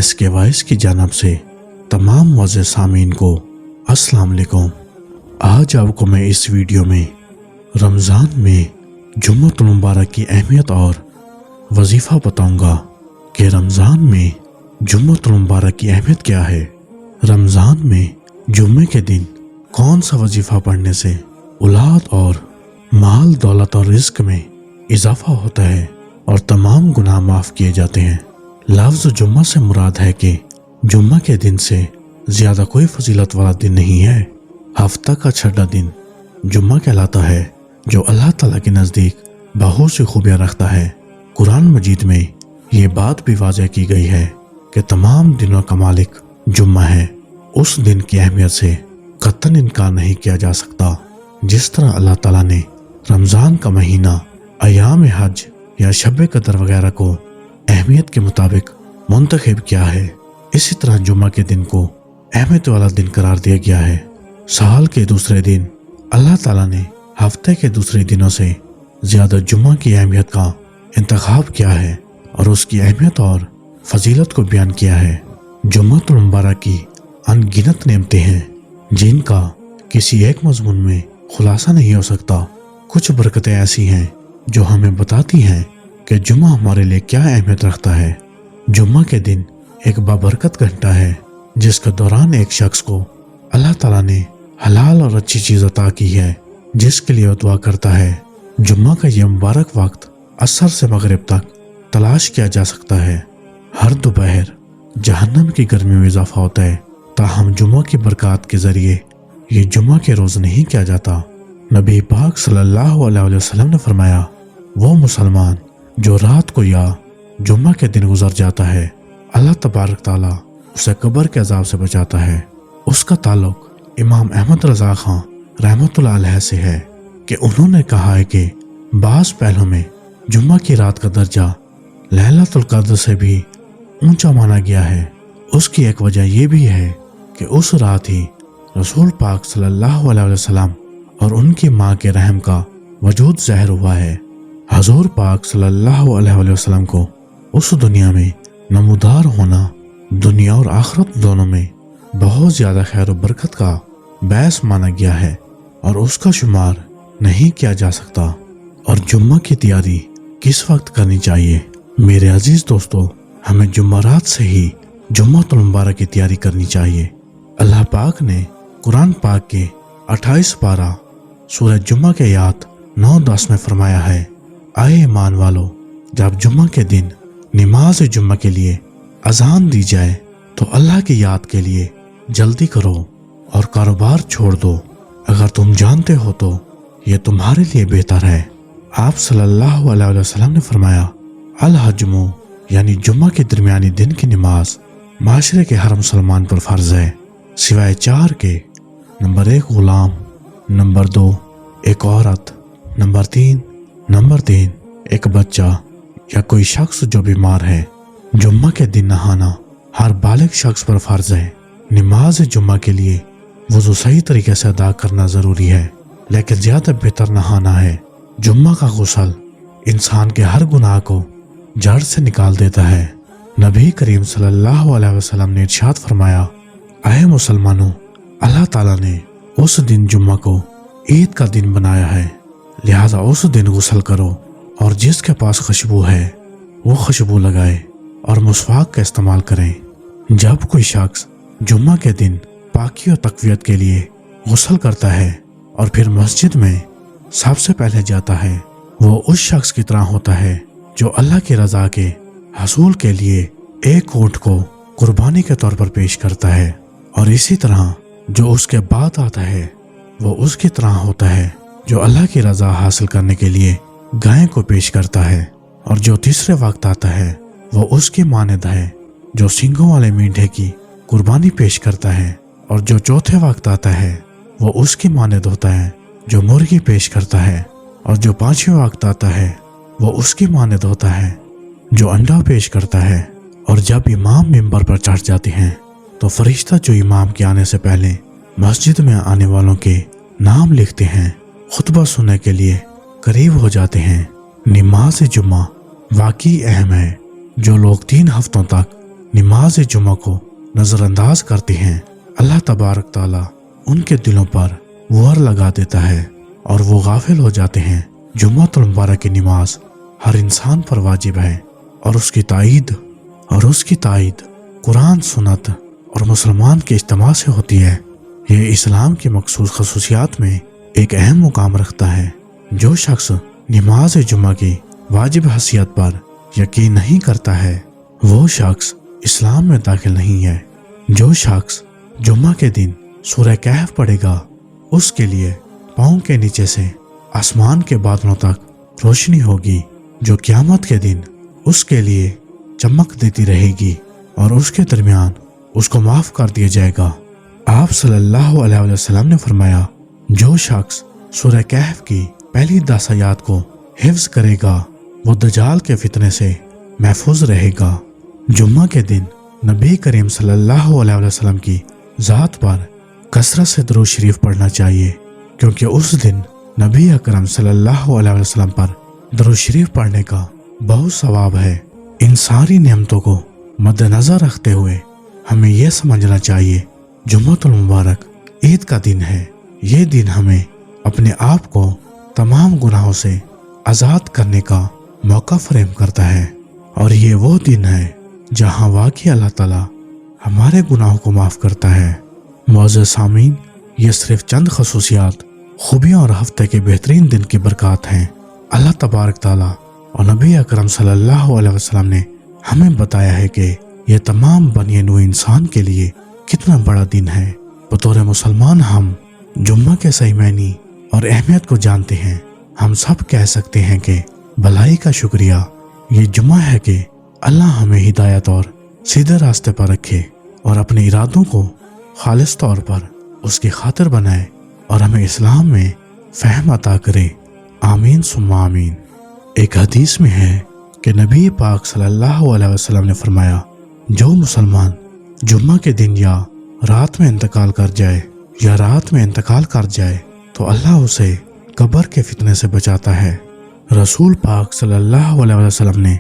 S کے voice کی جانب سے تمام معزز سامعین کو السلام علیکم۔ آج آپ کو میں اس ویڈیو میں رمضان میں جمعۃ المبارک کی اہمیت اور وظیفہ بتاؤں گا کہ رمضان میں جمعۃ المبارک کی اہمیت کیا ہے، رمضان میں جمعے کے دن کون سا وظیفہ پڑھنے سے اولاد اور مال دولت اور رزق میں اضافہ ہوتا ہے اور تمام گناہ معاف کیے جاتے ہیں۔ لفظ جمعہ سے مراد ہے کہ جمعہ کے دن سے زیادہ کوئی فضیلت والا دن نہیں ہے۔ ہفتہ کا چھٹا دن جمعہ کہلاتا ہے، جو اللہ تعالیٰ کے نزدیک بہت سی خوبیاں رکھتا ہے۔ قرآن مجید میں یہ بات بھی واضح کی گئی ہے کہ تمام دنوں کا مالک جمعہ ہے۔ اس دن کی اہمیت سے قطعاً انکار نہیں کیا جا سکتا۔ جس طرح اللہ تعالیٰ نے رمضان کا مہینہ ایام حج یا شب قدر وغیرہ کو اہمیت کے مطابق منتخب کیا ہے، اسی طرح جمعہ کے دن کو اہمیت والا دن قرار دیا گیا ہے۔ سال کے دوسرے دن اللہ تعالیٰ نے ہفتے کے دوسرے دنوں سے زیادہ جمعہ کی اہمیت کا انتخاب کیا ہے اور اس کی اہمیت اور فضیلت کو بیان کیا ہے۔ جمعۃ المبارک کی ان گنت نعمتیں ہیں جن کا کسی ایک مضمون میں خلاصہ نہیں ہو سکتا۔ کچھ برکتیں ایسی ہیں جو ہمیں بتاتی ہیں کہ جمعہ ہمارے لیے کیا اہمیت رکھتا ہے۔ جمعہ کے دن ایک بابرکت گھنٹہ ہے جس کے دوران ایک شخص کو اللہ تعالیٰ نے حلال اور اچھی چیز عطا کی ہے، جس کے لیے وہ دعا کرتا ہے۔ جمعہ کا یہ مبارک وقت عصر سے مغرب تک تلاش کیا جا سکتا ہے۔ ہر دوپہر جہنم کی گرمی میں اضافہ ہوتا ہے، تاہم جمعہ کی برکات کے ذریعے یہ جمعہ کے روز نہیں کیا جاتا۔ نبی پاک صلی اللہ علیہ وسلم نے فرمایا، وہ مسلمان جو رات کو یا جمعہ کے دن گزر جاتا ہے، اللہ تبارک تعالیٰ اسے قبر کے عذاب سے بچاتا ہے۔ اس کا تعلق امام احمد رضا خان رحمۃ اللہ علیہ سے ہے کہ انہوں نے کہا ہے کہ بعض پہلوں میں جمعہ کی رات کا درجہ لیلۃ القدر سے بھی اونچا مانا گیا ہے۔ اس کی ایک وجہ یہ بھی ہے کہ اس رات ہی رسول پاک صلی اللہ علیہ وسلم اور ان کی ماں کے رحم کا وجود ظاہر ہوا ہے۔ حضور پاک صلی اللہ علیہ وسلم کو اس دنیا میں نمودار ہونا دنیا اور آخرت دونوں میں بہت زیادہ خیر و برکت کا باعث مانا گیا ہے اور اس کا شمار نہیں کیا جا سکتا۔ اور جمعہ کی تیاری کس وقت کرنی چاہیے؟ میرے عزیز دوستو، ہمیں جمعرات سے ہی جمعۃ المبارک کی تیاری کرنی چاہیے۔ اللہ پاک نے قرآن پاک کے 28 پارہ سورہ جمعہ کے آیات 9-10 میں فرمایا ہے، اے ایمان والو، جب جمعہ کے دن نماز جمعہ کے لیے اذان دی جائے تو اللہ کی یاد کے لیے جلدی کرو اور کاروبار چھوڑ دو، اگر تم جانتے ہو تو یہ تمہارے لیے بہتر ہے۔ آپ صلی اللہ علیہ وسلم نے فرمایا، الحجم یعنی جمعہ کے درمیانی دن کی نماز معاشرے کے ہر مسلمان پر فرض ہے، سوائے 4 کے۔ نمبر 1 غلام، نمبر 2 ایک عورت، نمبر 3 ایک بچہ یا کوئی شخص جو بیمار ہے۔ جمعہ کے دن نہانا ہر بالغ شخص پر فرض ہے۔ نماز جمعہ کے لیے وضو صحیح طریقے سے ادا کرنا ضروری ہے، لیکن زیادہ بہتر نہانا ہے۔ جمعہ کا غسل انسان کے ہر گناہ کو جڑ سے نکال دیتا ہے۔ نبی کریم صلی اللہ علیہ وسلم نے ارشاد فرمایا، اے مسلمانوں، اللہ تعالیٰ نے اس دن جمعہ کو عید کا دن بنایا ہے، لہذا اس دن غسل کرو اور جس کے پاس خوشبو ہے وہ خوشبو لگائے اور مسواک کا استعمال کریں۔ جب کوئی شخص جمعہ کے دن پاکی اور تقویت کے لیے غسل کرتا ہے اور پھر مسجد میں سب سے پہلے جاتا ہے، وہ اس شخص کی طرح ہوتا ہے جو اللہ کی رضا کے حصول کے لیے ایک اونٹ کو قربانی کے طور پر پیش کرتا ہے، اور اسی طرح جو اس کے بعد آتا ہے وہ اس کی طرح ہوتا ہے جو اللہ کی رضا حاصل کرنے کے لیے گائے کو پیش کرتا ہے، اور جو تیسرے وقت آتا ہے وہ اس کی مانند ہے جو سینگوں والے مینڈھے کی قربانی پیش کرتا ہے، اور جو چوتھے وقت آتا ہے وہ اس کی مانند ہوتا ہے جو مرغی پیش کرتا ہے، اور جو 5ویں وقت آتا ہے وہ اس کی مانند ہوتا ہے جو انڈا پیش کرتا ہے۔ اور جب امام ممبر پر چڑھ جاتے ہیں تو فرشتہ جو امام کے آنے سے پہلے مسجد میں آنے والوں کے نام لکھتے ہیں خطبہ سننے کے لیے قریب ہو جاتے ہیں۔ نماز جمعہ واقعی اہم ہے۔ جو لوگ 3 ہفتوں تک نماز جمعہ کو نظر انداز کرتے ہیں، اللہ تبارک تعالیٰ ان کے دلوں پر مہر لگا دیتا ہے اور وہ غافل ہو جاتے ہیں۔ جمعۃ المبارک کی نماز ہر انسان پر واجب ہے اور اس کی تائید قرآن، سنت اور مسلمان کے اجتماع سے ہوتی ہے۔ یہ اسلام کی مخصوص خصوصیات میں ایک اہم مقام رکھتا ہے۔ جو شخص نماز جمعہ کی واجب حیثیت پر یقین نہیں کرتا ہے وہ شخص اسلام میں داخل نہیں ہے۔ جو شخص جمعہ کے دن سورہ کہف پڑھے گا اس کے لیے پاؤں کے نیچے سے آسمان کے بادلوں تک روشنی ہوگی، جو قیامت کے دن اس کے لیے چمک دیتی رہے گی اور اس کے درمیان اس کو معاف کر دیا جائے گا۔ آپ صلی اللہ علیہ وسلم نے فرمایا، جو شخص سورہ کہف کی پہلی 10 آیات کو حفظ کرے گا وہ دجال کے فتنے سے محفوظ رہے گا۔ جمعہ کے دن نبی کریم صلی اللہ علیہ وسلم کی ذات پر کثرت سے درود شریف پڑھنا چاہیے، کیونکہ اس دن نبی اکرم صلی اللہ علیہ وسلم پر درود شریف پڑھنے کا بہت ثواب ہے۔ ان ساری نعمتوں کو مد نظر رکھتے ہوئے ہمیں یہ سمجھنا چاہیے جمعۃ المبارک عید کا دن ہے۔ یہ دن ہمیں اپنے آپ کو تمام گناہوں سے آزاد کرنے کا موقع فراہم کرتا ہے، اور یہ وہ دن ہے جہاں واقعی اللہ تعالیٰ ہمارے گناہوں کو معاف کرتا ہے۔ معزز سامعین، یہ صرف چند خصوصیات، خوبیاں اور ہفتے کے بہترین دن کی برکات ہیں۔ اللہ تبارک تعالیٰ اور نبی اکرم صلی اللہ علیہ وسلم نے ہمیں بتایا ہے کہ یہ تمام بنی نوع انسان کے لیے کتنا بڑا دن ہے۔ بطور مسلمان ہم جمعہ کے صحیح معنی اور اہمیت کو جانتے ہیں۔ ہم سب کہہ سکتے ہیں کہ بھلائی کا شکریہ یہ جمعہ ہے کہ اللہ ہمیں ہدایت اور سیدھے راستے پر رکھے اور اپنے ارادوں کو خالص طور پر اس کی خاطر بنائے اور ہمیں اسلام میں فہم عطا کرے۔ آمین ثم آمین۔ ایک حدیث میں ہے کہ نبی پاک صلی اللہ علیہ وسلم نے فرمایا، جو مسلمان جمعہ کے دن یا رات میں انتقال کر جائے تو اللہ اسے قبر کے فتنے سے بچاتا ہے۔ رسول پاک صلی اللہ علیہ وسلم نے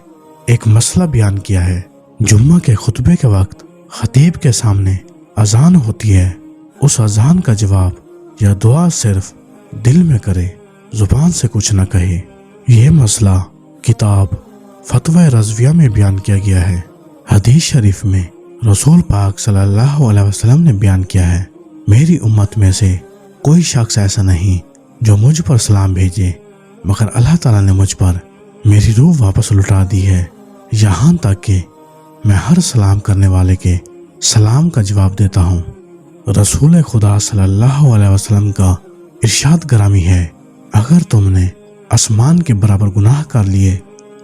ایک مسئلہ بیان کیا ہے۔ جمعہ کے خطبے کے وقت خطیب کے سامنے اذان ہوتی ہے، اس اذان کا جواب یا دعا صرف دل میں کرے، زبان سے کچھ نہ کہے۔ یہ مسئلہ کتاب فتوی رضویہ میں بیان کیا گیا ہے۔ حدیث شریف میں رسول پاک صلی اللہ علیہ وسلم نے بیان کیا ہے، میری امت میں سے کوئی شخص ایسا نہیں جو مجھ پر سلام بھیجے مگر اللہ تعالیٰ نے مجھ پر میری روح واپس لٹا دی ہے، یہاں تک کہ میں ہر سلام کرنے والے کے سلام کا جواب دیتا ہوں۔ رسول خدا صلی اللہ علیہ وسلم کا ارشاد گرامی ہے، اگر تم نے آسمان کے برابر گناہ کر لیے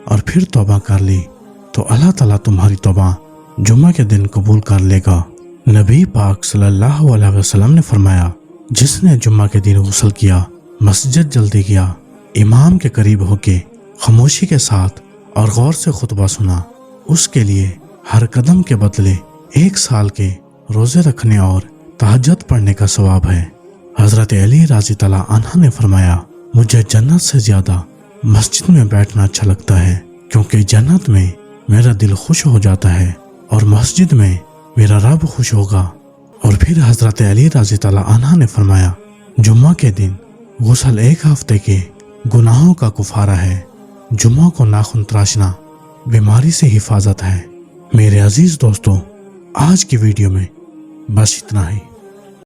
اور پھر توبہ کر لی تو اللہ تعالیٰ تمہاری توبہ جمعہ کے دن قبول کر لے گا۔ نبی پاک صلی اللہ علیہ وسلم نے فرمایا، جس نے جمعہ کے دن غسل کیا، مسجد جلدی گیا، امام کے قریب ہو کے خاموشی کے ساتھ اور غور سے خطبہ سنا، اس کے لیے ہر قدم کے بدلے 1 سال کے روزے رکھنے اور تہجد پڑھنے کا ثواب ہے۔ حضرت علی رضی اللہ عنہ نے فرمایا، مجھے جنت سے زیادہ مسجد میں بیٹھنا اچھا لگتا ہے، کیونکہ جنت میں میرا دل خوش ہو جاتا ہے اور مسجد میں میرا رب خوش ہوگا۔ اور پھر حضرت علی رضی اللہ عنہ نے فرمایا، جمعہ کے دن غسل 1 ہفتے کے گناہوں کا کفارہ ہے۔ جمعہ کو ناخن تراشنا بیماری سے حفاظت ہے۔ میرے عزیز دوستوں، آج کی ویڈیو میں بس اتنا ہی۔